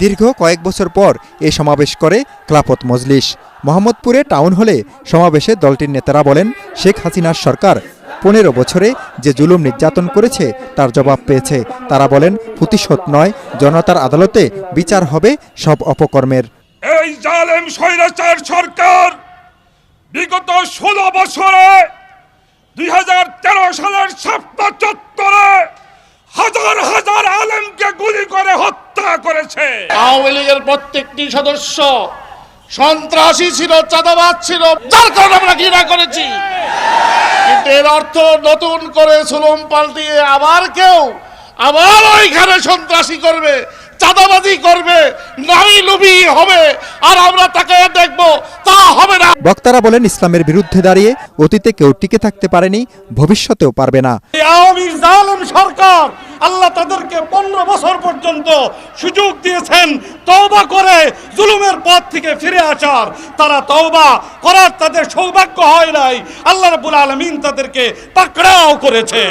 দীর্ঘ কয়েক বছর পর এই সমাবেশ করে খেলাফত মজলিস। মোহাম্মদপুরে টাউন হলে সমাবেশে দলটির নেতারা বলেন, শেখ হাসিনার সরকার 15 বছরে যে জুলুম নির্যাতন করেছে তার জবাব পেয়েছে। তারা বলেন, প্রতিশোধ নয়, জনতার আদালতে বিচার হবে সব অপকর্মের। এই জালেম স্বৈরাচার সরকার বিগত 16 বছরে 2013 সালের শাপলা চত্বরে হাজার হাজার আলেমকে গুলি করে হত্যা করেছে। আওয়ামী লীগের প্রত্যেকটি সদস্য সন্ত্রাসী ছিল, চাঁদাবাজ ছিল, যার কারণে আমরা ঘৃণা করেছি। কিন্তু এর অর্থ নতুন করে সুলুম পাল্টিয়ে আবার কেউ আবার ওইখানে সন্ত্রাসী করবে, চাঁদাবাজি করবে, নাই লুবি হবে, আর আমরা তাকে দেখবো, তা হবে না। বক্তারা বলেন, ইসলামের বিরুদ্ধে দাঁড়িয়ে অতীতে কেউ টিকে থাকতে পারেনি, ভবিষ্যতেও পারবে না। আওয়ামী জালেম সরকার আল্লাহ তাদেরকে 15 বছর পর্যন্ত সুযোগ দিয়েছেন তওবা করে জুলুমের পথ থেকে ফিরে আসার। তারা তওবা করার তাদের সৌভাগ্য হয় নাই। আল্লাহ রাব্বুল আলামিন তাদেরকে পাকড়াও করেছে।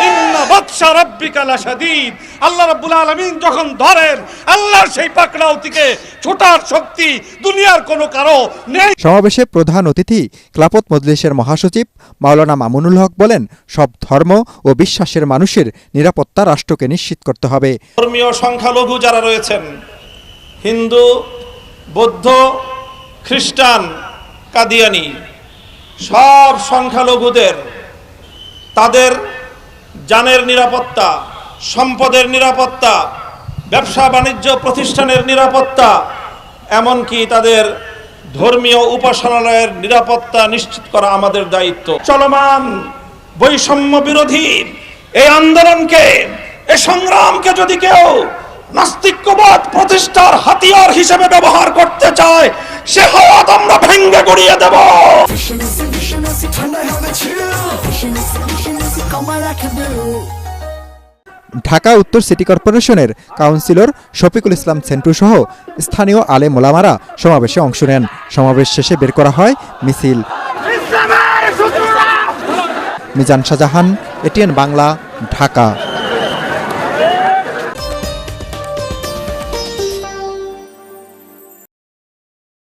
ইন্না বাতশা রাব্বিকা লাশাদীদ। আল্লাহ রাব্বুল আলামিন যখন ধরেন, আল্লাহর সেই পাকড়াও থেকে ছোটার শক্তি দুনিয়ার কোনো কারো নেই। সমাবেশে প্রধান অতিথি খেলাফত মজলিসের মহাসচিব মাওলানা মামুনুল হক বলেন, সব ধর্ম ও বিশ্বাসের মানুষের নিরাপত্তা রাষ্ট্রকে নিশ্চিত করতে হবে। ধর্মীয় সংখ্যালঘু যারা রয়েছেন, হিন্দু, বৌদ্ধ, খ্রিস্টান, কাদিয়ানি, সব সংখ্যালঘুদের তাদের জানের নিরাপত্তা, সম্পদের নিরাপত্তা, ব্যবসা বাণিজ্য প্রতিষ্ঠানের নিরাপত্তা, এমনকি তাদের ধর্মীয় উপাসনালয়ের নিরাপত্তা নিশ্চিত করা আমাদের দায়িত্ব। চলমান বৈষম্য বিরোধী এই আন্দোলনকে, এই সংগ্রামকে যদি কেউ নাস্তিক্যবাদ প্রতিষ্ঠার হাতিয়ার হিসেবে ব্যবহার করতে চায়, সে হাত আমরা ভেঙে গুড়িয়ে দেব। ঢাকা উত্তর সিটি কর্পোরেশনের কাউন্সিলর শফিকুল ইসলাম সেন্টু সহ স্থানীয় আলেম ওলামারা সমাবেশে অংশ নেন। সমাবেশ শেষে বের করা হয় মিছিল। মিজান শাহজাহান, এটিএন বাংলা, ঢাকা।